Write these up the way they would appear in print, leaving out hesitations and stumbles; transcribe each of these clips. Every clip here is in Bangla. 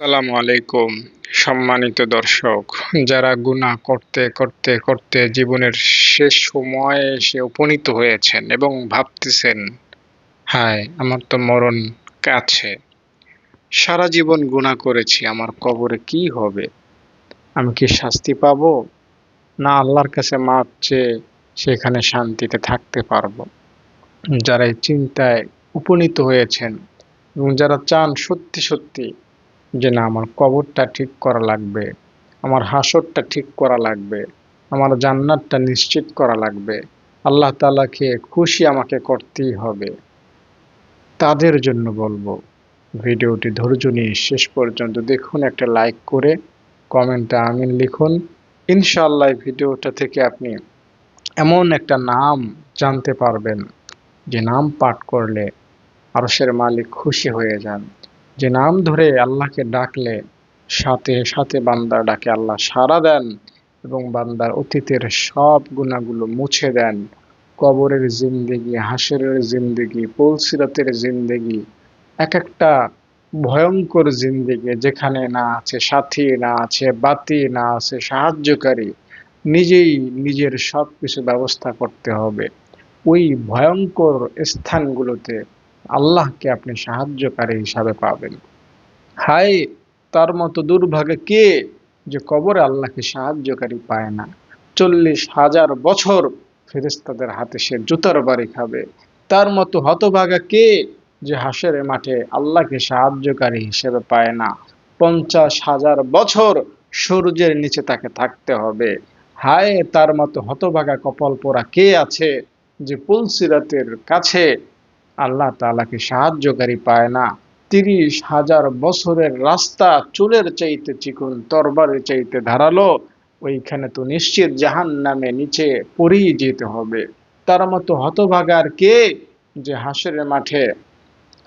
আসসালামু আলাইকুম। সম্মানিত দর্শক, যারা গুনাহ করতে করতে করতে জীবনের শেষ সময়ে এসে উপনীত হয়েছেন এবং ভাবতেছেন, হায় আমার তো মরণ কাছে, সারা জীবন গুনাহ করেছি, আমার কবরে কি হবে? আমি কি শাস্তি পাবো, না আল্লাহর কাছে মাপ চেয়ে সেখানে শান্তিতে থাকতে পারবো? যারা এই চিন্তায় উপনীত হয়েছেন এবং যারা চান সত্যি সত্যি যে না আমার কবরটা ঠিক করা লাগবে, আমার হাসরটা ঠিক করা লাগবে, আমার জান্নাতটা নিশ্চিত করা লাগবে, আল্লাহ তাআলাকে খুশি আমাকে করতেই হবে, তাদের জন্য বলবো ভিডিওটি ধৈর্য নিয়ে শেষ পর্যন্ত দেখুন, একটা লাইক করে কমেন্টে আমিন লিখুন। ইনশাআল্লাহ এই ভিডিওটা থেকে আপনি এমন একটা নাম জানতে পারবেন যে নাম পাঠ করলে আরশের মালিক খুশি হয়ে যান, যে নাম ধরে আল্লাহকে ডাকলে সাথে সাথে বান্দার ডাকে আল্লাহ সাড়া দেন এবং বান্দার অতীতের সব গুনাহগুলো মুছে দেন। কবরের জিন্দেগি, হাসরের জিন্দেগি, পুলসিরাতের জিন্দেগি এক একটা ভয়ঙ্কর জিন্দেগি, যেখানে না আছে সাথী, না আছে বাতি, না আছে সাহায্যকারী, নিজেই নিজের সব কিছু ব্যবস্থা করতে হবে। ওই ভয়ঙ্কর স্থানগুলোতে আল্লাহকে আপনি সাহায্যকারী হিসাবে পাবেন। হায় তার মতো দুর্ভাগা কে যে কবরে আল্লাহকে সাহায্যকারী পায় না। 40,000 বছর ফেরেশতাদের হাতে সে জুতার বাড়ি খাবে। তার মতো হতভাগা কে যে হাসরের মাঠে আল্লাহকে সাহায্যকারী হিসেবে পায় না। 50,000 বছর সূর্যের নিচে তাকে থাকতে হবে। হায় তার মতো হতভাগা কপাল পোড়া কে আছে যে পুলসিরাতের কাছে আল্লাহ তাআলাকে সাহায্যকারী পায় না। 30,000 বছরের রাস্তা চুলের চাইতে চিকন, তরবারের চাইতে ধারালো, ওইখানে তো নিশ্চিত জাহান্নামে নিচে পড়েই যেতে হবে। তার মতো হতভাগার কে যে হাসরের মাঠে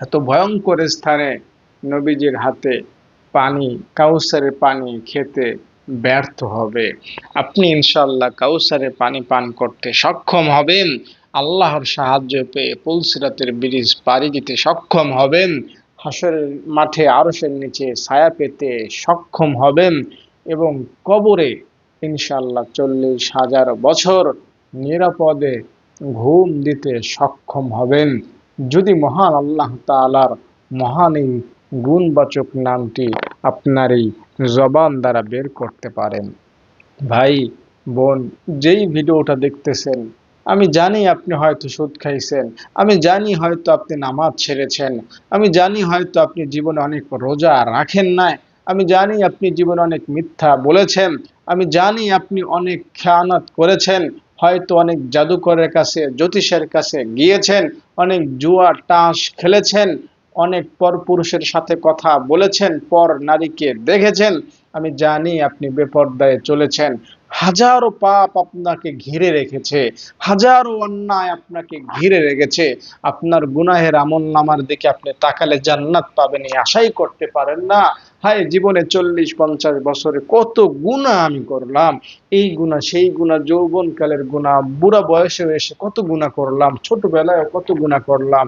এত ভয়ঙ্কর স্থানে নবীজির হাতে পানি, কাউসারের পানি খেতে ব্যর্থ হবে। আপনি ইনশাআল্লাহ কাউসারের পানি পান করতে সক্ষম হবেন, আল্লাহর সাহায্য পেয়ে পুলসিরাতের ব্রিজ পাড়ি দিতে সক্ষম হবেন, হাসরের মাঠে আরশের নিচে ছায়া পেতে সক্ষম হবেন এবং কবরে ইনশাআল্লাহ 40,000 বছর নিরাপদে ঘুম দিতে সক্ষম হবেন, যদি মহান আল্লাহ তাআলার মহান এই গুণবাচক নামটি আপনার এই জবান দ্বারা বের করতে পারেন। ভাই, বোন, যেই ভিডিওটা দেখতেছেন, আমি জানি আপনি হয়তো সুদ খাইছেন, আমি জানি হয়তো আপনি নামাজ ছেড়েছেন, আমি জানি হয়তো আপনি জীবনে অনেক রোজা রাখেন নাই, আমি জানি আপনি জীবনে অনেক মিথ্যা বলেছেন, আমি জানি আপনি অনেক খেয়ানত করেছেন, হয়তো অনেক জাদুকরের কাছে, জ্যোতিষের কাছে গিয়েছেন, অনেক জুয়া তাস খেলেছেন, অনেক পরপুরুষের সাথে কথা বলেছেন, পর নারীকে দেখেছেন, আমি জানি আপনি বেপরদায় চলেছেন, হাজারো পাপ আপনাকে ঘিরে রেখেছে, হাজারো অন্যায় আপনাকে ঘিরে রেখেছে। আপনার গুনাহের আমলনামার দিকে আপনি তাকালে জান্নাত পাবেন এই আশাই করতে পারেন না। হায় জীবনে 40-50 বছরে কত গুনাহ আমি করলাম, এই গুনাহ সেই গুনাহ, যৌবনকালের গুনাহ, বুড়া বয়সে এসে কত গুনাহ করলাম, ছোটবেলায় কত গুনাহ করলাম,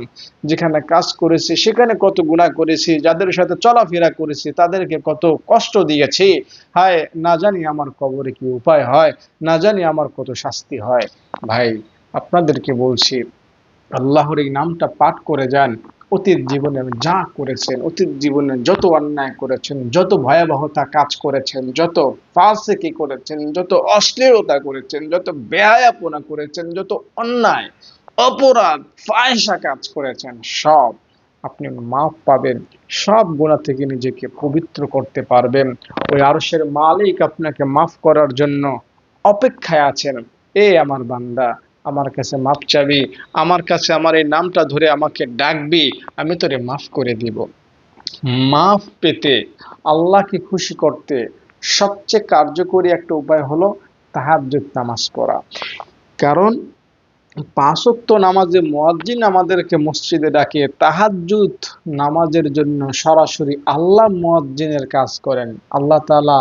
যেখানে কাজ করেছি সেখানে কত গুনাহ করেছি, যাদের সাথে চলাফেরা করেছি তাদেরকে কত কষ্ট দিয়েছি। হায় না জানি আমার কবরে কি উপায় হয়, না জানি আমার কত শাস্তি হয়। ভাই, আপনাদেরকে বলছি, আল্লাহর এই নামটা পাঠ করে যান। অতীত জীবনে যা করেছেন, অতীত জীবনে যত অন্যায় করেছেন, যত ভয়াবহতা কাজ করেছেন, যত ফাসিকি করেছেন, যত অশ্লীলতা করেছেন, যত বেহায়াপনা করেছেন, যত অন্যায় অপরাধ ফাহিশা কাজ করেছেন, সব আপনি মাফ পাবেন। সব গুনাহ থেকে নিজেকে পবিত্র করতে পারবেন। ওই আরশের মালিক আপনাকে মাফ করার জন্য অপেক্ষায় আছেন। এ আমার বান্দা, আমার কাছে মাফ চাবি, আমার কাছে আমার এই নামটা ধরে আমাকে ডাকবি, আমি তোরে মাফ করে দিব। মাফ পেতে, আল্লাহকে খুশি করতে সবচেয়ে কার্যকরী একটা উপায় হলো তাহাজ্জুদ নামাজ পড়া। কারণ 5 ওয়াক্ত নামাজে মুয়াজ্জিন আমাদেরকে মসজিদে ডাকে, তাহাজ্জুদ নামাজের জন্য সরাসরি আল্লাহ মুয়াজ্জিনের কাজ করেন, আল্লাহ তাআলা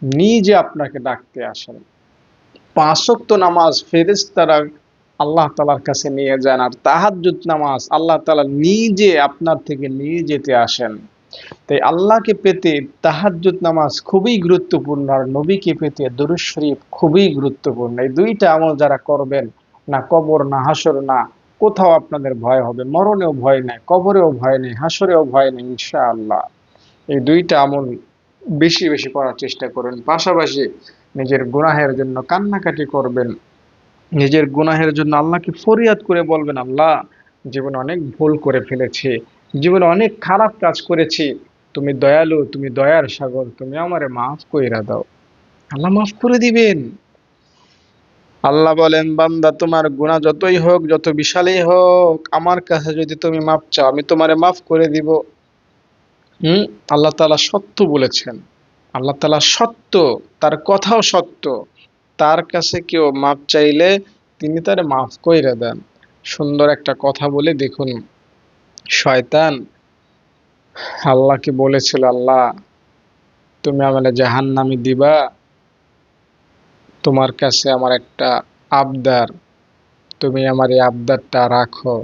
নিজে আপনাকে ডাকতে আসেন। 5 ওয়াক্ত নামাজ ফেরেশতারা আল্লাহ তাআলার কাছে নিয়ে যান, আর তাহাজ্জুদ নামাজ আল্লাহ তাআলা নিজে আপনার থেকে নিয়ে যেতে আসেন। তাই আল্লাহকে পেতে তাহাজ্জুদ নামাজ খুবই গুরুত্বপূর্ণ, আর নবীকে পেতে দুরূদ শরীফ খুবই গুরুত্বপূর্ণ। এই দুইটা আমল যারা করবেন, না কবর না হাসর না কোথাও আপনাদের ভয় হবে, মরণেও ভয় নাই, কবরেও ভয় নেই, হাসরেও ভয় নেই ইনশাআল্লাহ। এই দুইটা আমল বেশি বেশি করার চেষ্টা করুন। পাশাপাশি নিজের গুনাহের জন্য কান্নাকাটি করবেন, নিজের গুনাহের জন্য আল্লাহকে ফরিয়াদ করে বলবেন, আল্লাহ জীবনে অনেক ভুল করে ফেলেছি, জীবনে অনেক খারাপ কাজ করেছি, তুমি দয়ালু, তুমি দয়ার সাগর, তুমি আমারে মাফ কইরা দাও। আল্লাহ মাফ করে দিবেন। আল্লাহ বলেন, বান্দা তোমার গুনাহ যতই হোক, যত বিশালই হোক, আমার কাছে যদি তুমি মাফ চাও আমি তোমারে মাফ করে দিব। আল্লাহ তাআলা সত্য বলেছেন, আল্লাহ তাআলা সত্য, তার কথাও সত্য। তার কাছে কেউ মাপ চাইলে তিনি তারে মাফ কইরা দেন। সুন্দর একটা কথা বলে দেখুন, শয়তান আল্লাহকে বলেছিল, আল্লাহ তুমি আমাকে জাহান্নামে দিবা, তোমার কাছে আমার একটা আবদার, তুমি আমার এই আবদারটা রাখো।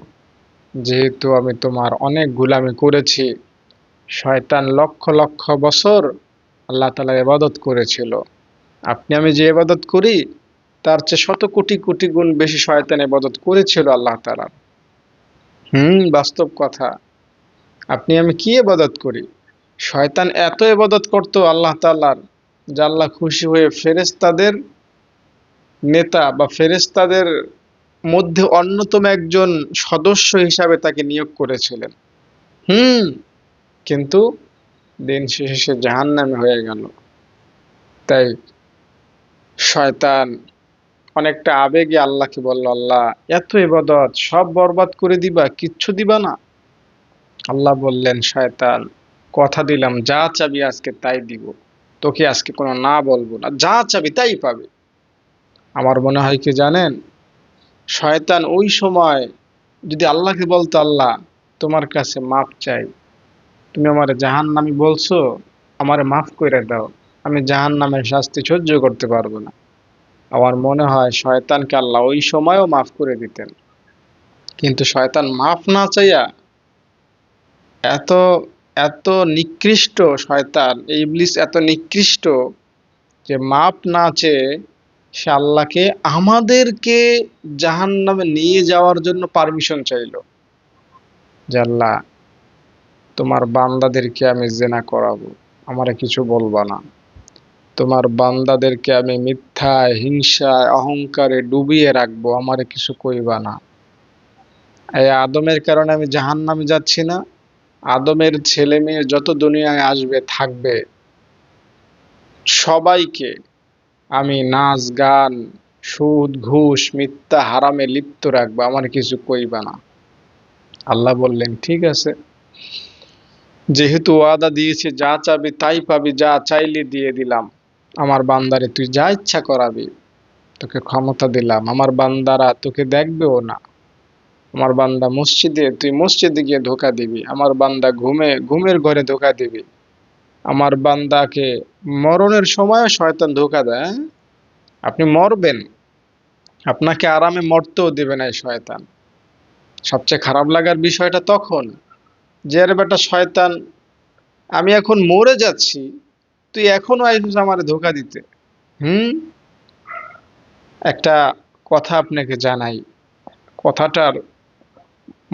যেহেতু আমি তোমার অনেক গোলামি করেছি। শয়তান লক্ষ লক্ষ বছর আল্লাহ তাআলার ইবাদত করেছিল। আপনি আমি যে ইবাদত করি তার চেয়ে শত কোটি কোটি গুণ বেশি শয়তান ইবাদত করেছিল আল্লাহ তাআলার। বাস্তব কথা। আপনি আমি কি ইবাদত করি? শয়তান এত ইবাদত করতো আল্লাহ তাআলার, যে আল্লাহ খুশি হয়ে ফেরেশতাদের নেতা বা ফেরেশতাদের মধ্যে অন্যতম একজন সদস্য হিসাবে তাকে নিয়োগ করেছিলেন। কিন্তু দিন শেষে সে জাহান্নামী হয়ে গেল। তাই শয়তান অনেকটা আবেগে আল্লাহকে বলল, আল্লাহ এত ইবাদত সব বরবাদ করে দিবা, কিচ্ছু দিবা না? আল্লাহ বললেন, শয়তান কথা দিলাম যা চাবি আজকে তাই দিব, তোকে আজকে কোনো না বলবো না, যা চাবি তাই পাবে। আমার মনে হয় কি জানেন, শয়তান ওই সময় যদি আল্লাহকে বলতো, আল্লাহ তোমার কাছে মাপ চাই, তুমি আমার জাহান্নামী বলছো, আমারে মাফ করে দাও, আমি জাহান্নামের শাস্তি সহ্য করতে পারবো না, আমার মনে হয় শয়তানকে আল্লাহ ওই সময়ও মাফ করে দিতেন। কিন্তু শয়তান মাফ না চাইয়া এত এত নিকৃষ্ট, শয়তান ইবলিস এত নিকৃষ্ট যে মাপ না চেয়ে সে আল্লাহকে আমাদেরকে জাহান্নামে নিয়ে যাওয়ার জন্য পারমিশন চাইলো, যে আল্লাহ তোমার বান্দাদেরকে আমি জিনা করাবো, আমারে কিছু বলবা না, তোমার বান্দাদেরকে আমি মিথ্যায় হিংসায় অহংকারে ডুবিয়ে রাখবো, আমারে কিছু কইবা না। এই আদমের কারণে আমি জাহান্নামে যাচ্ছি না, আদমের ছেলে মেয়ে যত দুনিয়ায় আসবে থাকবে সবাইকে আমি নাচ গান সুদ ঘুষ মিথ্যা হারামে লিপ্ত রাখবো, আমার কিছু কইবা না। আল্লাহ বললেন, ঠিক আছে, যেহেতু ওয়াদা দিয়েছি যা চাবি তাই পাবি, যা চাইলে দিয়ে দিলাম, আমার বান্দারে তুই যা ইচ্ছা করাবি, তোকে ক্ষমতা দিলাম, আমার বান্দারা তোকে দেখবেও না, আমার বান্দা মসজিদে তুই মসজিদে গিয়ে ধোকা দিবি, আমার বান্দা ঘুমের ঘরে ধোকা দিবি, আমার বান্দাকে মরণের সময় শয়তান ধোকা দেয়। আপনি মরবেন, আপনাকে আরামে মরতেও দেবে না এই শয়তান। সবচেয়ে খারাপ লাগার বিষয়টা তখন, যে আরে বেটা শয়তান, আমি এখন মরে যাচ্ছি, তুই এখনো আইছিস আমারে ধোকা দিতে। হুম একটা কথা আপনাকে জানাই, কথাটার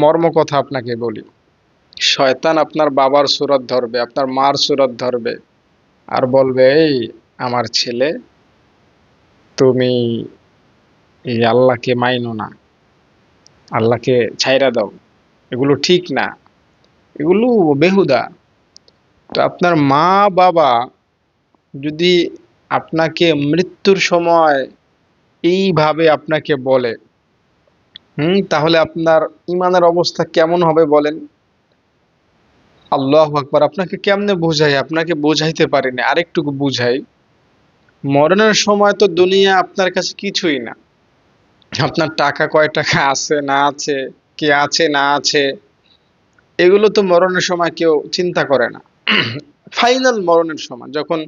মর্ম কথা আপনাকে বলি। শয়তান আপনার বাবার সুরত ধরবে, আপনার মার সুরত ধরবে, আর বলবে, এই আমার ছেলে, তুমি এই আল্লাহকে মাইনো না, আল্লাহকে ছাইরা দাও, এগুলো ঠিক না, এগুলো বেহুদা। তো আপনার মা বাবা যদি আপনাকে মৃত্যুর সময় এইভাবে আপনাকে বলে, তাহলে আপনার ইমানের অবস্থা কেমন হবে বলেন? আল্লাহু আকবার। আপনাকে কেমনে বোঝাই, আপনাকে বোঝাইতে পারি না, আরেকটুকু বুঝাই। মরণের সময় তো দুনিয়া আপনার কাছে কিছুই না, আপনার টাকা কয় টাকা আছে না আছে, কে আছে না আছে, এগুলো তো মরণের সময় কেউ চিন্তা করে না। ফাইনাল মরণের সময় যখন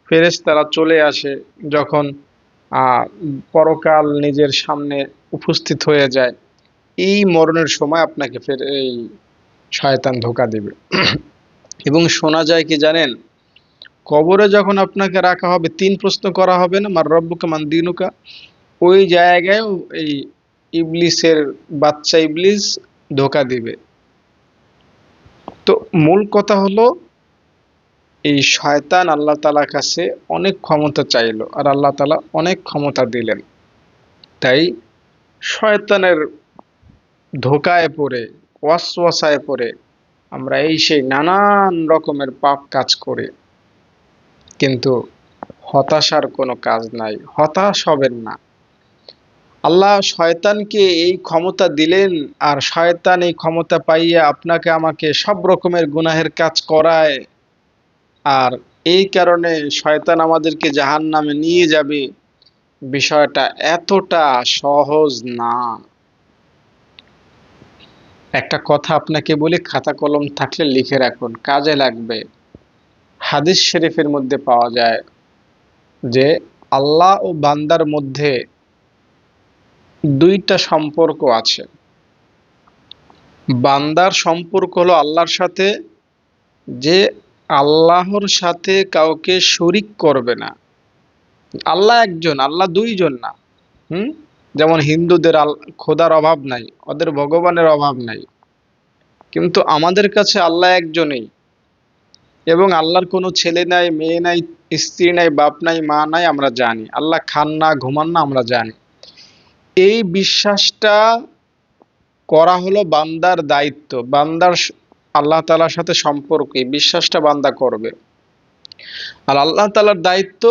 ফেরেশতারা চলে আসে, যখন পরকাল নিজের সামনে উপস্থিত হয়ে যায়, এই মরণের সময় আপনাকে ফের এই শয়তান ধোকা দিবে। এবং শোনা যায় কি জানেন, কবরে যখন আপনাকে রাখা হবে ৩ প্রশ্ন করা হবে না, মার রব্বুকা মান দীনুকা, ওই জায়গায় এই ইবলিসের বাচ্চা ইবলিস ধোঁকা দিবে। তো মূল কথা হলো, এই শয়তান আল্লাহ তাআলার কাছে অনেক ক্ষমতা চাইলো আর আল্লাহ তাআলা অনেক ক্ষমতা দিলেন। তাই শয়তানের ধোঁকায় পড়ে, ওয়াসওয়াসায় পড়ে আমরা এই সেই নানান রকমের পাপ কাজ করি। কিন্তু হতাশার কোনো কাজ নাই, হতাশ হবেন না। আল্লাহ শয়তানকে এই ক্ষমতা দিলেন, আর শয়তান এই ক্ষমতা পাইয়া আপনাকে আমাকে সব রকমের গুনাহের কাজ করায়, আর এই কারণে শয়তান আমাদেরকে জাহান্নামে নিয়ে যাবে। বিষয়টা এতটা সহজ না। একটা কথা আপনাকে বলি, খাতা কলম থাকলে লিখে রাখুন, কাজে লাগবে। হাদিস শরীফের মধ্যে পাওয়া যায় যে আল্লাহ ও বান্দার মধ্যে দুইটা সম্পর্ক আছে। বান্দার সম্পর্ক হলো আল্লাহর সাথে, যে আল্লাহর সাথে কাউকে শরিক করবে না। আল্লাহ একজন, আল্লাহ দুইজন না। হুম যেমন হিন্দুদের খোদার অভাব নাই, ওদের ভগবানের অভাব নাই, কিন্তু আমাদের কাছে আল্লাহ একজনই। এবং আল্লাহর কোনো ছেলে নাই, মেয়ে নাই, স্ত্রী নাই, বাপ নাই, মা নাই, আমরা জানি। আল্লাহ খান না, ঘুমান না, আমরা জানি। এই বিশ্বাসটা করা হলো বান্দার দায়িত্ব। বান্দার আল্লাহ তাআলার সাথে সম্পর্ক, এই বিশ্বাসটা বান্দা করবে। আর আল্লাহ তাআলার দায়িত্ব,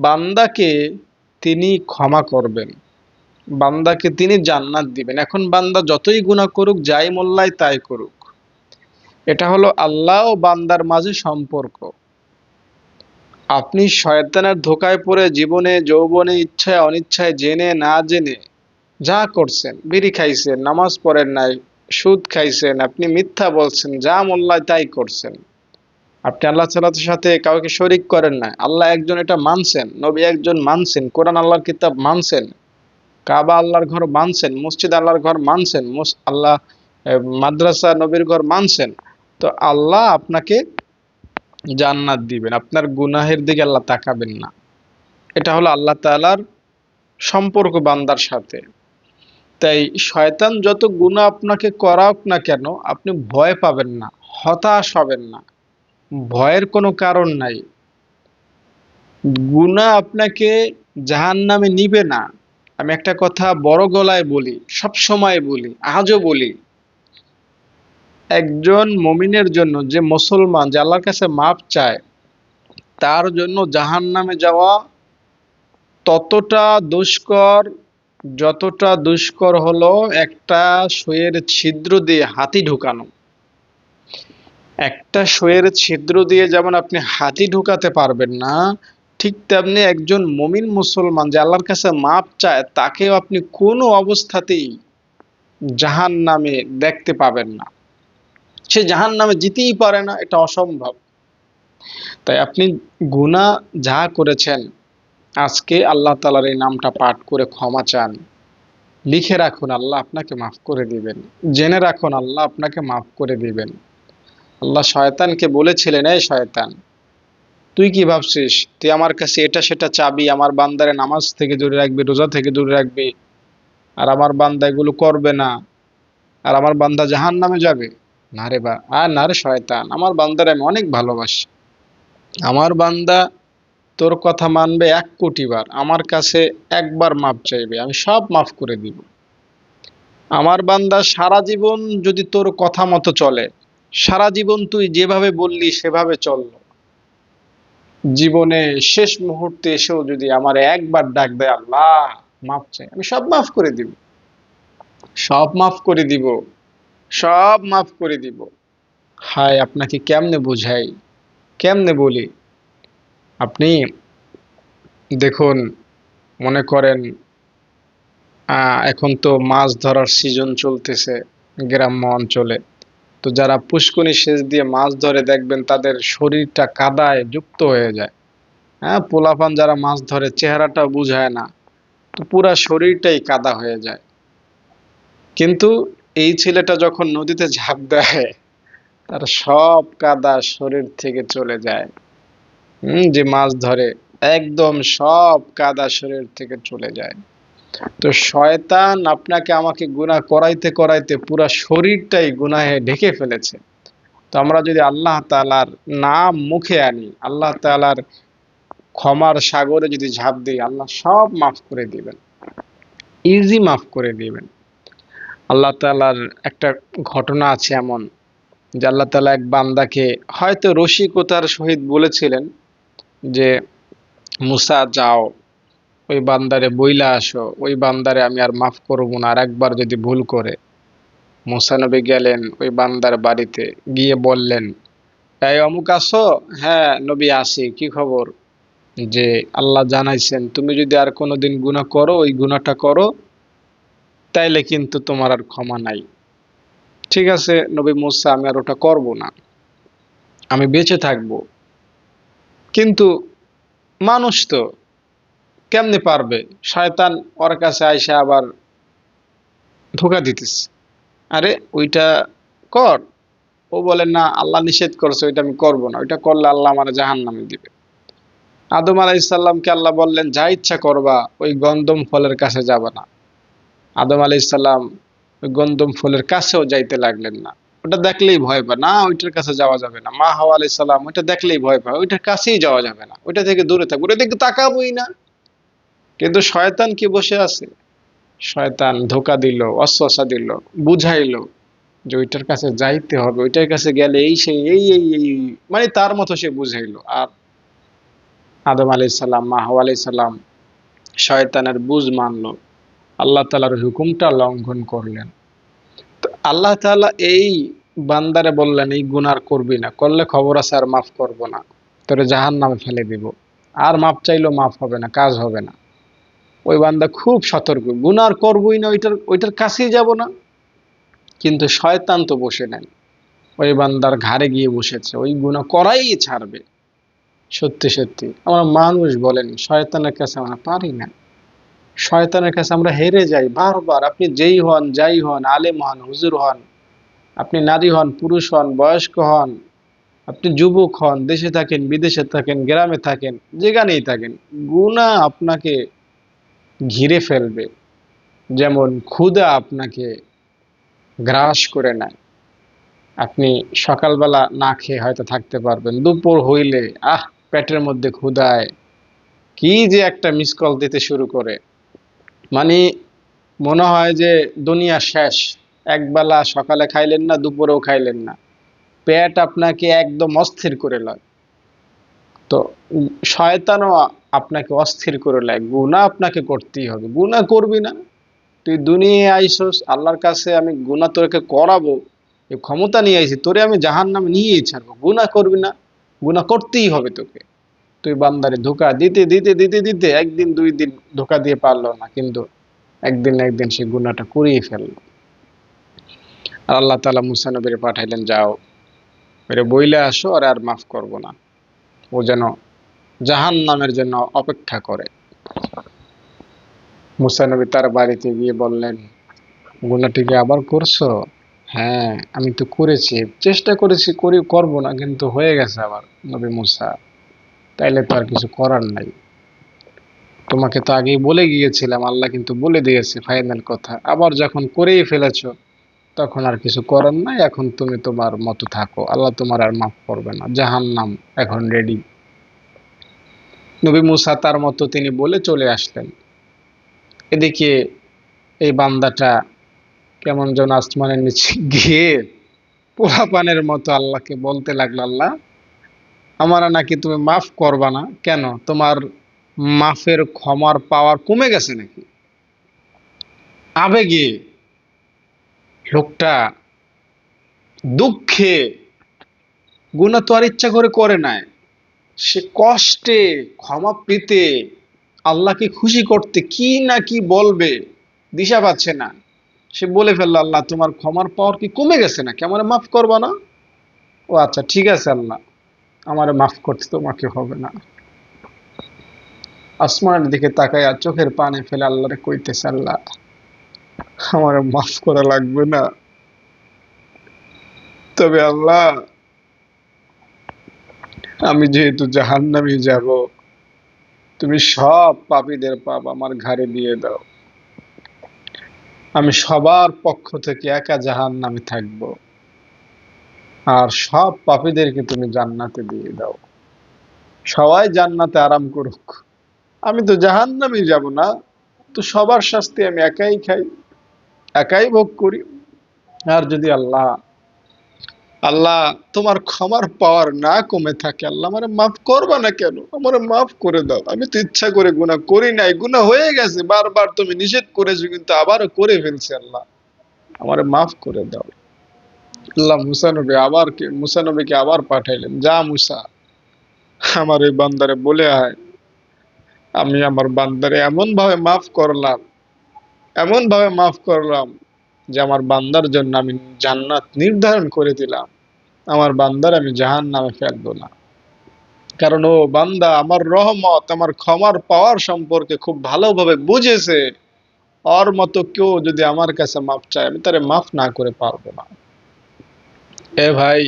বান্দাকে তিনি ক্ষমা করবেন, বান্দাকে তিনি জান্নাত দিবেন। এখন বান্দা যতই গুনাহ করুক, যাই মোল্লায় তাই করুক, এটা হলো আল্লাহ ও বান্দার মাঝে সম্পর্ক। আপনি শয়তানের ধোঁকায় পড়ে জীবনে যৌবনে ইচ্ছায় অনিচ্ছায় জেনে না জেনে যা করছেন, বিড়ি খাইছেন, নামাজ পড়েন নাই, সুদ খাইছেন, আপনি মিথ্যা বলছেন, যা মোল্লায় তাই করছেন। আপনি আল্লাহ তাআলার সাথে কাউকে শরিক করেন না, আল্লাহ একজন এটা মানছেন, নবী একজন মানছেন, কোরআন আল্লাহর কিতাব মানছেন, কাবা আল্লাহর ঘর মানছেন, মসজিদ আল্লাহর ঘর মানছেন, আল্লাহ মাদ্রাসা নবীর ঘর মানছেন। তো আল্লাহ আপনাকে জান্নাত দিবেন, আপনার গুনাহের দিকে আল্লাহ তাকাবেন না। এটা হলো আল্লাহ তাআলার সম্পর্ক বান্দার সাথে। তাই শয়তান যত গুনাহ আপনাকে করাক না কেন, আপনি ভয় পাবেন না, হতাশ হবেন না, ভয়ের কোনো কারণ নাই। গুনাহ আপনাকে জাহান্নামে নিবে না। আমি একটা কথা বড় গলায় বলি, সব সময় বলি, আজও বলি, একজন মুমিনের জন্য, যে মুসলমান, যে আল্লাহর কাছে মাপ চায়, তার জন্য জাহান্নামে যাওয়া ততটা দুষ্কর, যতটা দুষ্কর হলো একটা সুঁয়ের ছিদ্র দিয়ে হাতি ঢুকানো। একটা সুঁয়ের ছিদ্র দিয়ে যেমন আপনি হাতি ঢুকাতে পারবেন না, ঠিক তেমনি একজন মুমিন মুসলমান যে আল্লাহর কাছে মাপ চায়, তাকেও আপনি কোনো অবস্থাতেই জাহান্নামে দেখতে পাবেন না। সে জাহান্নামে যেতেই পারে না, এটা অসম্ভব। তাই আপনি গুনাহ যা করেছেন, আজকে আল্লাহ তাআলার এই নামটা পাঠ করে ক্ষমা চান। লিখে রাখুন, আল্লাহ আপনাকে মাফ করে দিবেন। জেনে রাখুন, আল্লাহ আপনাকে মাফ করে দিবেন। আল্লাহ শয়তানকে বলেছিলেন, এই শয়তান, তুই কি ভাবছিস তুই আমার কাছে এটা সেটা চাবি, আমার বান্দারে নামাজ থেকে দূরে রাখবি, রোজা থেকে দূরে রাখবি, আর আমার বান্দা এগুলো করবে না, আর আমার বান্দা জাহান্নামে যাবে? না রে না রে শয়তান, আমার বান্দারে আমি অনেক ভালোবাসি। আমার বান্দা তোর কথা মানবে 1,000,000 বার, আমার কাছে একবার মাপ চাইবে, আমি সব মাফ করে দিব। আমার বান্দা সারা জীবন যদি তোর কথা মতো চলে, সারা জীবন তুই যেভাবে বললি সেভাবে চললো, জীবনে শেষ মুহূর্তে এসেও যদি আমার একবার ডাক দেয়, আল্লাহ মাফ চাই, আমি সব মাফ করে দিব, সব মাফ করে দিব, সব মাফ করে দিব। হায়, আপনাকে কেমনে বুঝাই, কেমনে বলি? আপনি দেখুন, মনে করেন এখন তো মাছ ধরার সিজন চলতেছে গ্রাম্য অঞ্চলে। তো যারা পুষ্কনি সেচ দিয়ে মাছ ধরে, দেখবেন তাদের শরীরটা কাদায় যুক্ত হয়ে যায়। হ্যাঁ, পোলাপান যারা মাছ ধরে চেহারাটা বুঝায় না, তো পুরা শরীরটাই কাদা হয়ে যায়। কিন্তু এই ছেলেটা যখন নদীতে ঝাঁপ দেয়, তার সব কাদা শরীর থেকে চলে যায়। যে মাছ ধরে একদম সব কাদা শরীর থেকে চলে যায়। তো শয়তান আপনাকে আমাকে গুনাহ করাইতে করাইতে পুরা শরীরটাই গুনাহে ঢেকে ফেলেছে। তো আমরা যদি আল্লাহ তাআলার নাম মুখে আনি, আল্লাহ তাআলার ক্ষমার সাগরে যদি ঝাঁপ দিই, আল্লাহ সব মাফ করে দিবেন, ইজি মাফ করে দিবেন। আল্লাহ তাআলার একটা ঘটনা আছে এমন, যে আল্লাহ তাআলা এক বান্দাকে হয়তো রসিকতার সহিত বলেছিলেন যে মুসা যাও, ওই বান্দারে বইলা আসো, ওই বান্দারে আমি আর মাফ করব না আর একবার যদি ভুল করে। মুসা নবী গেলেন ওই বান্দার বাড়িতে, গিয়ে বললেন, এই অমুক আসো? হ্যাঁ নবী আসি, কি খবর? যে আল্লাহ জানাইছেন তুমি যদি আর কোনোদিন গুনাহ করো, ওই গুনাহটা করো, তাইলে কিন্তু তোমার আর ক্ষমা নাই। ঠিক আছে নবী মুসা, আমি আর ওটা করব না, আমি বেঁচে থাকবো। কিন্তু মানুষ তো কেমনে পারবে? শয়তান ওর কাছে আইসা আবার ধোঁকা দিতেছে, আরে ওইটা কর। ও বলে না, আল্লাহ নিষেধ করছে, ওইটা আমি করব না, ওইটা করলে আল্লাহ আমার জাহান্নামে দিবে। আদম আলাইসাল্লামকে আল্লাহ বললেন যা ইচ্ছা করবা, ওই গন্ধম ফলের কাছে যাবা না। আদম আলাইসাল্লাম ওই গন্ধম ফলের কাছেও যাইতে লাগলেন না। ওটা দেখলেই ভয় পায় না, ওইটার কাছে যাওয়া যাবে না। মা হাওয়া আলাইসাল্লাম ওইটা দেখলেই ভয় পায়, ওইটার কাছেই যাওয়া যাবে না, ওইটা থেকে দূরে থাকবো, ওইটা থেকে তাকাবোই না। কিন্তু শয়তান কি বসে আছে? শয়তান ধোকা দিল, ওয়াসওয়াসা দিল, বুঝাইলো যে ওইটার কাছে যাইতে হবে, ওইটার কাছে গেলে এই সেই এই মানে তার মতো সে বুঝাইলো। আর আদম আলাইসাল্লাম, মা হাওয়া আলাইসাল্লাম শয়তানের বুঝ মানলো, আল্লাহ তাআলার হুকুমটা লঙ্ঘন করলেন। তো আল্লাহ তাআলা এই বান্দারে বললেন এই গুনার করবি না, করলে খবর আছে আর মাফ করব না, তোরে জাহান্নামে ফেলে দিব। আর মাপ চাইলেও মাফ হবে না, কাজ হবে না। ওই বান্দা খুব সতর্ক, গুনার করবই না, ওইটার ওইটার কাছেই যাব না। কিন্তু শয়তান তো বসে নাই, ওই বান্দার ঘাড়ে গিয়ে বসেছে, ওই গুনাহ করাই ছাড়বে। সত্যি সত্যি আমরা মানুষ বলেন, শয়তানের কাছে আমরা পারি না। শয়তানের কাছে আমরা হেরে যাই বারবার। আপনি যেই হন, যাই হন, আলেম হন, হুজুর হন, আপনি নারী হন, পুরুষ হন, বয়স্ক হন, আপনি যুবক হন, দেশে থাকেন, বিদেশে থাকেন, গ্রামে থাকেন, যেখানেই থাকেন, গুনাহ আপনাকে ঘিরে ফেলবে। যেমন ক্ষুধা আপনাকে গ্রাস করে নেয়। আপনি সকালবেলা না খেয়ে হয়তো থাকতে পারবেন, দুপুর হইলে পেটের মধ্যে ক্ষুধায় কি যে একটা মিস কল দিতে শুরু করে, মানে মনে হয় যে দুনিয়া শেষ। একবেলা সকালে খাইলেন না, দুপুরেও খাইলেন না, পেট আপনাকে একদম অস্থির করে লয়। তো শয়তানও আপনাকে অস্থির করে লয়, গুনাহ আপনাকে করতেই হবে। গুনাহ করবি না? তুই দুনিয়ায় আইসস, আল্লাহর কাছে আমি গুনাহ তোকে করাবো, এই ক্ষমতা নিয়ে আইছি, তোরে আমি জাহান্নামে নিয়েই ছাড়বো। গুনাহ করবি না? গুনাহ করতেই হবে তোকে। তুই বান্দারে ধোঁকা দিতে দিতে দিতে দিতে একদিন দুই দিন ধোঁকা দিয়ে পারলো না, কিন্তু একদিন না একদিন সে গুনাহটা করেই ফেললো। আর আল্লাহ তাআলা মুসা নবীরে পাঠাইলেন, যাও ওরে বইলে আসো, আর আর মাফ করব না, ও যেন জাহান্নামের জন্য অপেক্ষা করে। মুসা নবী তার বাড়িতে গিয়ে বললেন, গুনাহটি কি আবার করছো? হ্যাঁ আমি তো করেছি, চেষ্টা করেছি, করব না, কিন্তু হয়ে গেছে আবার। নবী মুসা, তাইলে তো আর কিছু করার নাই। তোমাকে তো আগেই বলে গিয়েছিলাম, আল্লাহ কিন্তু বলে দিয়েছে ফাইনাল কথা, আবার যখন করেই ফেলেছো তখন আর কিছু করার নাই। এখন তুমি তোমার মতো থাকো, আল্লাহ তোমার আর মাফ করবে না, জাহান্নাম এখন রেডি। নবী মুসা তার মতো তিনি বলে চলে আসলেন। এদিকে এই বান্দাটা কেমন যেন আসমানের নিচে গিয়ে পোলাপানের মতো আল্লাহকে বলতে লাগলো, আল্লাহ আমার নাকি তুমি মাফ করবা না, কেন তোমার মাফের ক্ষমার পাওয়ার কমে গেছে নাকি? আবেগে লোকটা, দুঃখে, গুনাহ তো আর ইচ্ছা করে করে নাই, সে কষ্টে ক্ষমা পেতে, আল্লাহকে খুশি করতে কি না কি বলবে দিশা পাচ্ছে না। সে বলে ফেললো, আল্লাহ তোমার ক্ষমার পাওয়ার কি কমে গেছে না, কেমন মাফ করবা না? ও আচ্ছা ঠিক আছে আল্লাহ, আমার মাফ করতে তোমাকে হবে না। আসমানের দিকে তাকায় আর চোখের পানি ফেলে আল্লাহরে কইতেছে, আল্লাহ আমার মাফ করা লাগবে না, তবে আল্লাহ, আমি যেহেতু জাহান্নামে যাব, তুমি সব পাপীদের পাপ আমার ঘাড়ে দিয়ে দাও। আমি সবার পক্ষ থেকে একা জাহান্নামে থাকব, আর সব পাপীদেরকে তুমি জান্নাতে দিয়ে দাও। সবাই জান্নাতে আরাম করুক, আমি তো জাহান্নামে যাব না। তো সবার শাস্তি আমি একাই খাই, একাই ভোগ করি। আর যদি আল্লাহ, আল্লাহ তোমার ক্ষমার পাওয়ার না কমে থাকে, আল্লাহ আমারে মাফ করবা না কেন? আমারে মাফ করে দাও। আমি তো ইচ্ছা করে গুনাহ করি নাই, গুনাহ হয়ে গেছে, বারবার তুমি নিষেধ করেছো কিন্তু আবারও করে ফেলছি। আল্লাহ আমারে মাফ করে দাও। আল্লাহ মুসা নবীকে আবার পাঠাইলেন, যা মুসা, আমার ওই বান্দারে বলে আয়, আমি আমার বান্দারে এমন ভাবে মাফ করলাম যে আমার বান্দার জন্য আমি জান্নাত নির্ধারণ করে দিলাম। আমার বান্দার আমি জাহান্নামে ফেলবো না। কারণ ও বান্দা আমার রহমত, আমার ক্ষমার পাওয়ার সম্পর্কে খুব ভালোভাবে বুঝেছে। ওর মতো কেউ যদি আমার কাছে মাফ চায়, আমি তারে মাফ না করে পারবো না। এ ভাই,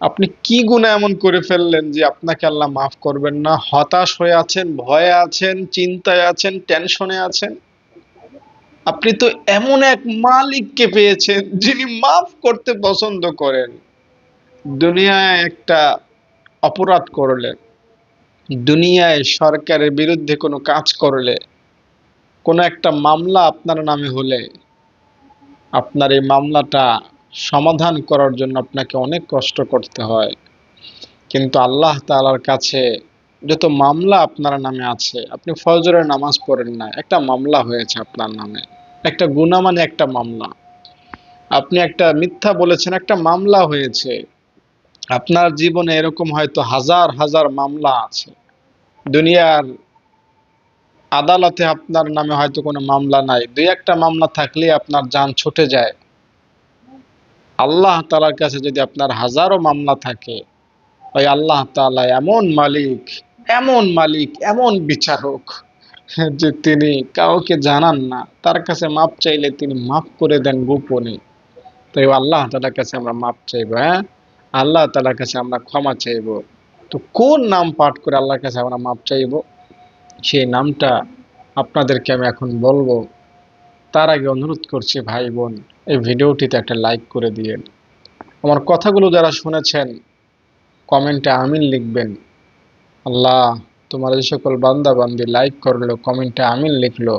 আপনি কি গুনাহ এমন করে ফেললেন যে আপনাকে আল্লাহ মাফ করবেন না? হতাশ হয়ে আছেন, ভয়ে আছেন, চিন্তায় আছেন, টেনশনে আছেন। আপনি তো এমন এক মালিককে পেয়েছেন যিনি মাফ করতে পছন্দ করেন। দুনিয়ায় একটা অপরাধ করলে, দুনিয়ায় সরকারের বিরুদ্ধে কোনো কাজ করলে, কোনো একটা মামলা আপনার নামে হলে, আপনার এই মামলাটা সমাধান করার জন্য আপনাকে অনেক কষ্ট করতে হয়। কিন্তু আল্লাহ তাআলার কাছে যত মামলা আপনার নামে আছে, আপনি ফজরের নামাজ পড়েন না, একটা মামলা হয়েছে আপনার নামে। একটা গুনাহ মানে একটা মামলা। আপনি একটা মিথ্যা বলেছেন, একটা মামলা হয়েছে। আপনার জীবনে এরকম হয়তো হাজার হাজার মামলা আছে। দুনিয়ার আদালতে আপনার নামে হয়তো কোনো মামলা নাই, দুই একটা মামলা থাকলে আপনার জান ছুটে যায়। আল্লাহ তাআলার কাছে যদি আপনার হাজারো মামলা থাকে, ওই আল্লাহ তাআলা এমন মালিক, এমন মালিক, এমন বিচারক যে তিনি কাউকে জানান না। তার কাছে মাপ চাইলে তিনি মাফ করে দেন গোপনে। তাই আল্লাহ তাআলার কাছে আমরা মাপ চাইবো। হ্যাঁ, আল্লাহ তাআলার কাছে আমরা ক্ষমা চাইবো। তো কোন নাম পাঠ করে আল্লাহর কাছে আমরা মাপ চাইবো, সেই নামটা আপনাদেরকে আমি এখন বলবো। তার আগে অনুরোধ করছি ভাই বোন, এই ভিডিওটিতে একটা লাইক করে দিয়েন। আমার কথাগুলো যারা শুনেছেন, কমেন্টে আমিন লিখবেন। আল্লাহ, তোমার যে সকল বান্দা বান্দি লাইক করলো, কমেন্টে আমিন লিখলো,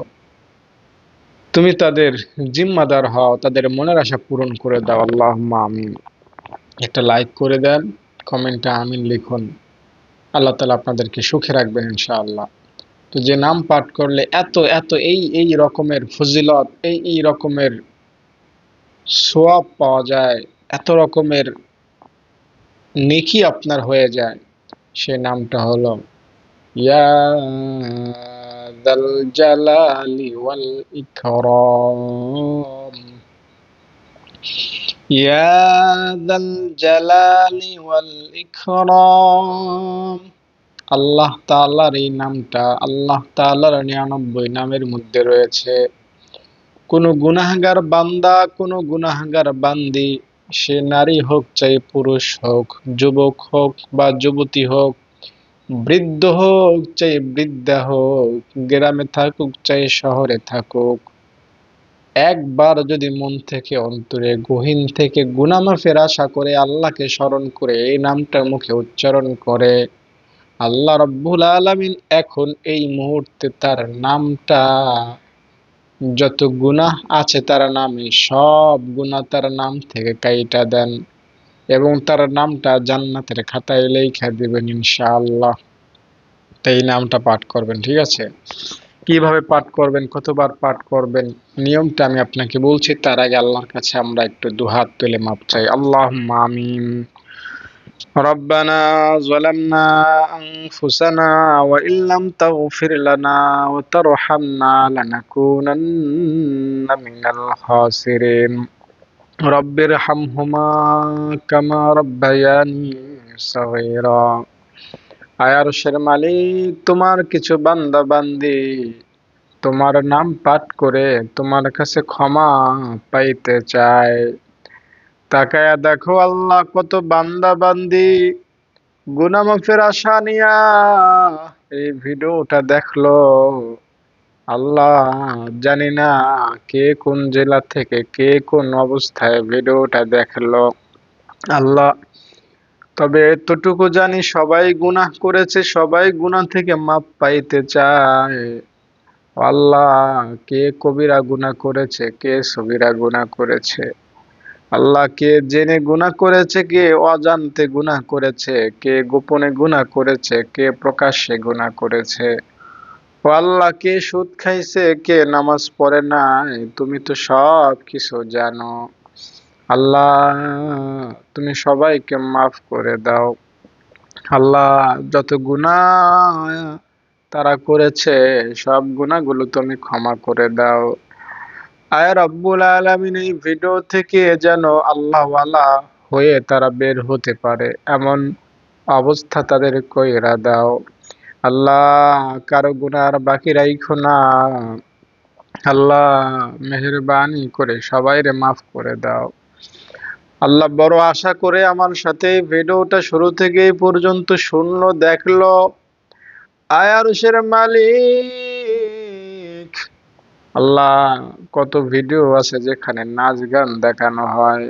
তুমি তাদের জিম্মাদার হও, তাদের মনের আশা পূরণ করে দাও। আল্লাহুম্মা আমিন। একটা লাইক করে দেন, কমেন্টে আমিন লিখুন। আল্লাহ তাআলা আপনাদেরকে সুখে রাখবেন ইনশাআল্লাহ। তো যে নাম পাঠ করলে এত এত এই এই রকমের ফজিলত, এই রকমের সোয়াব পাওয়া যায়, এত রকমের নেকি আপনার হয়ে যায়, সে নামটা হলো ইয়া যাল জালালি ওয়াল ইকরাম। ইয়া যাল জালালি ওয়াল ইকরাম। আল্লাহ তাআলার এই নামটা আল্লাহ তাআলার 99 নামের মধ্যে রয়েছে। কোনো গুনাহগার বান্দা, কোনো গুনাহগার বান্দি, সে নারী হোক চাই পুরুষ হোক, যুবক হোক বা যুবতী হোক, বৃদ্ধ হোক চাই বৃদ্ধা হোক, গ্রামে থাকুক চাই শহরে থাকুক, একবার যদি মন থেকে, অন্তরে গহীন থেকে গুনাহ মাফের আশা করে আল্লাহকে স্মরণ করে এই নামটা মুখে উচ্চারণ করে, আল্লাহ রাব্বুল আলামিন এখন এই মুহূর্তে তার নামটা, যত গুনাহ আছে তার নামে, সব গুনাহ তার নাম থেকে কাইটা দেন এবং তার নামটা জান্নাতের খাতায় লেখা দিবেন ইনশাআল্লাহ। তাই এই নামটা পাঠ করবেন, ঠিক আছে? কিভাবে পাঠ করবেন, কতবার পাঠ করবেন, নিয়মটা আমি আপনাকে বলছি। তার আগে আল্লাহর কাছে আমরা একটু দুহাত তুলে মাপ চাই। আল্লাহুম্মা আমিন। ربنا ظلمنا أنفسنا وإن لم تغفر لنا وترحمنا لنكونن من الخاسرين رب ارحمهما كما ربياني صغيرا। আয় আরশের মালিক, তোমার কিছু বান্দা বান্দি তোমার নাম পাঠ করে তোমার কাছে ক্ষমা পাইতে চায়। তাকায়া দেখো আল্লাহ কত বান্দা বান্দি গুনাহ মাফের আশা নিয়া এই ভিডিওটা দেখলো। আল্লাহ, জানি না কে কোন জেলা থেকে কে কোন অবস্থায় ভিডিওটা দেখলো। আল্লাহ, তবে এতটুকু জানি সবাই গুনাহ করেছে, সবাই গুনাহ থেকে মাপ পাইতে চায়। আল্লাহ, কে কবিরা গুনাহ করেছে, কে সগীরা গুনাহ করেছে। আল্লাহ, কে জেনে গুনাহ করেছে, কে অজান্তে গুনাহ করেছে, কে গোপনে গুনাহ করেছে, কে প্রকাশ্যে গুনাহ করেছে। ও আল্লাহ, কে সুদ খাইছে, কে নামাজ পড়ে নাই, তুমি তো সব কিছু জানো। আল্লাহ, তুমি সবাইকে মাফ করে দাও। আল্লাহ, যত গুনাহ তারা করেছে সব গুনাহগুলো তুমি ক্ষমা করে দাও। আয় রব্বুল আলামিন, এই ভিডিও থেকে যেন আল্লাহওয়ালা হয়ে তারা বের হতে পারে এমন অবস্থা তাদের কইরা দাও। আল্লাহ, কারো গুনার বাকি রাইখো না। আল্লাহ, মেহেরবানি করে সবাইরে মাফ করে দাও। আল্লাহ, বড় আশা করে আমার সাথে ভিডিওটা শুরু থেকে এই পর্যন্ত শুনলো, দেখলো। আয় আরশের মালিক, আল্লাহ, কত ভিডিও আছে যেখানে নাচ গান দেখানো হয়,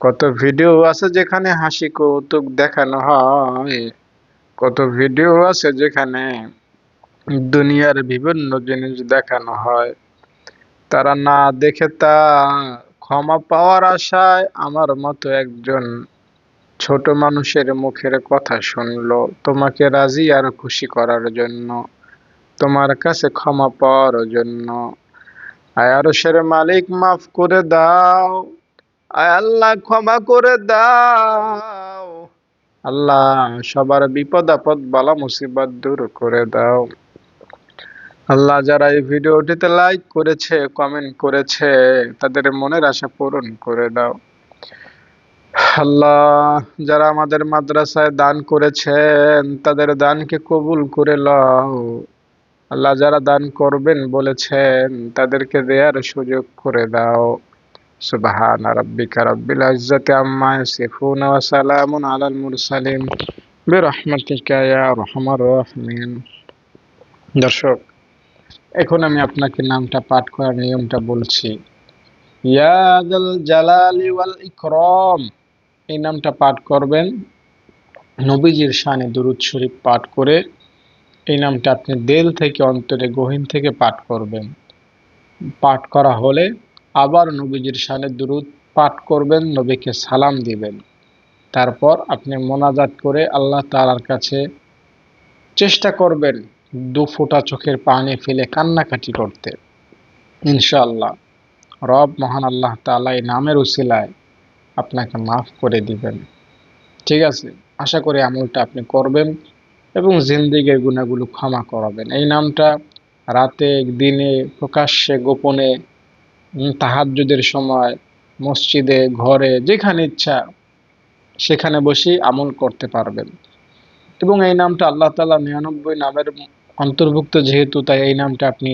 কত ভিডিও আছে যেখানে হাসি কৌতুক দেখানো হয়, কত ভিডিও আছে যেখানে দুনিয়ার বিভিন্ন জিনিস দেখানো হয়। তারা না দেখে তা ক্ষমা পাওয়ার আশায় আমার মতো একজন ছোট মানুষের মুখের কথা শুনলো, তোমাকে রাজি আর খুশি করার জন্য, তোমার কাছে ক্ষমা পাওয়ার জন্য। আয় আরশের মালিক, মাফ করে দাও। আয় আল্লাহ, ক্ষমা করে দাও। আল্লাহ, সবার বিপদ আপদ বালা মুসিবত দূর করে দাও। আল্লাহ, যারা এই ভিডিওটিতে লাইক করেছে, কমেন্ট করেছে, তাদের মনের আশা পূরণ করে দাও। আল্লাহ, যারা আমাদের মাদ্রাসায় দান করেছেন তাদের দানকে কবুল করে লও। আল্লাহ, যারা দান করবেন বলেছেন তাদেরকে দেয়ার সুযোগ করে দাও। সুবহানা রাব্বিকা রাব্বিল ইজ্জাতি আম্মা ইয়াসিফুন ওয়া সালামুন আলাল মুরসালিন বিরহমাতিকা ইয়া আরহামার রাহিমিন। দর্শক, এখন আমি আপনাকে নামটা পাঠ করার নিয়মটা বলছি। ইয়া যাল জালালি ওয়াল ইকরাম, এই নামটা পাঠ করবেন। নবীজির শানে দুরূদ শরীফ পাঠ করে এই নামটা আপনি দিল থেকে, অন্তরে গহীন থেকে পাঠ করবেন। পাঠ করা হলে আবার নবীজির শানে দুরূদ পাঠ করবেন, নবীকে সালাম দিবেন। তারপর আপনি মোনাজাত করে আল্লাহ তাআলার কাছে চেষ্টা করবেন দু ফোঁটা চোখের পানি ফেলে কান্নাকাটি করতে। ইনশাআল্লাহ রব মহান আল্লাহ তাআলা এই নামের উসিলায় আপনাকে মাফ করে দিবেন। ঠিক আছে, আশা করি আমলটা আপনি করবেন এবং জিন্দেগীর গুনাহগুলো ক্ষমা করাবেন। এই নামটা রাতে, দিনে, প্রকাশ্যে, গোপনে, তাহাজ্জুদের সময়, মসজিদে, ঘরে, যেখানে ইচ্ছা সেখানে বসেই আমল করতে পারবেন। এবং এই নামটা আল্লাহ তাআলা 99 নামের অন্তর্ভুক্ত যেহেতু, তাই এই নামটা আপনি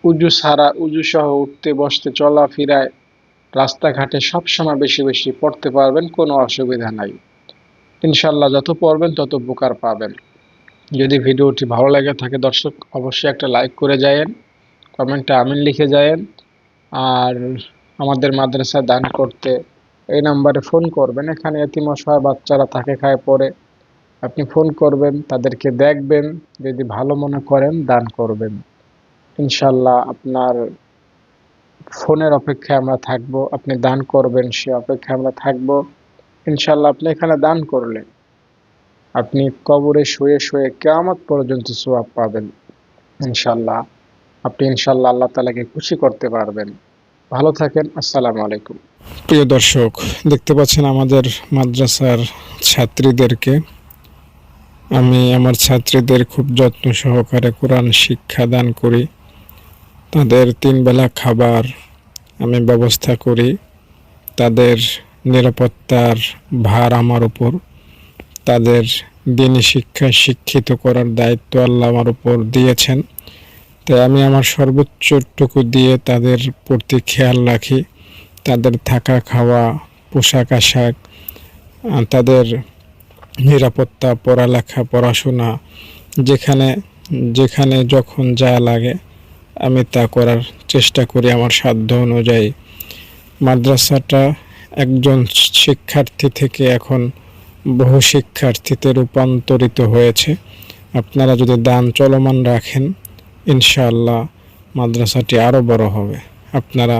উজু সহ উঠতে বসতে চলাফেরায় রাস্তাঘাটে সবসময় বেশি বেশি পড়তে পারবেন, কোনো অসুবিধা নাই। ইনশাল্লাহ যত পড়বেন তত উপকার পাবেন। যদি ভিডিওটি ভালো লাগে থাকে দর্শক, অবশ্যই একটা লাইক করে যায়েন, কমেন্টে আমিন লিখে যায়েন। আর আমাদের মাদ্রাসায় দান করতে এই নাম্বারে ফোন করবেন। এখানে এতিম অসহায় বাচ্চারা থাকে, খায় পড়ে। আপনি ফোন করবেন, তাদেরকে দেখবেন, যদি ভালো মনে করেন দান করবেন। ইনশাল্লাহ আপনার ফোনের অপেক্ষায় আমরা থাকব, আপনি দান করবেন সে অপেক্ষায় আমরা থাকব। ইনশাল্লাহ আপনি এখানে দান করলে আপনি কবরে শুয়ে শুয়ে কিয়ামত পর্যন্ত সওয়াব পাবেন। ইনশাল্লাহ আপনি ইনশাল্লাহ আল্লাহ তাআলাকে খুশি করতে পারবেন। ভালো থাকেন। আসসালামু আলাইকুম। প্রিয় দর্শক, দেখতে পাচ্ছেন আমাদের মাদ্রাসার ছাত্রীদেরকে। আমি আমার ছাত্রীদের খুব যত্ন সহকারে কোরআন শিক্ষা দান করি। তাদের 3 বেলা খাবার আমি ব্যবস্থা করি। তাদের নিরাপত্তার ভার আমার উপর। তাদের দ্বীনি শিক্ষায় শিক্ষিত করার দায়িত্ব আল্লাহ আমার উপর দিয়েছেন। তাই আমি আমার সর্বোচ্চটুকু দিয়ে তাদের প্রতি খেয়াল রাখি। তাদের থাকা, খাওয়া, পোশাক আশাক, তাদের নিরাপত্তা, পড়ালেখা, পড়াশোনা, যেখানে যেখানে যখন যা লাগে আমি তা করার চেষ্টা করি আমার সাধ্য অনুযায়ী। মাদ্রাসাটা একজন শিক্ষার্থী থেকে এখন বহু শিক্ষার্থীতে রূপান্তরিত হয়েছে। আপনারা যদি দান চলমান রাখেন, ইনশাআল্লাহ মাদ্রাসাটি আরও বড় হবে। আপনারা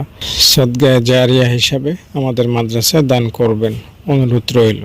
সদগায়ে জারিয়া হিসাবে আমাদের মাদ্রাসায় দান করবেন, অনুরোধ রইল।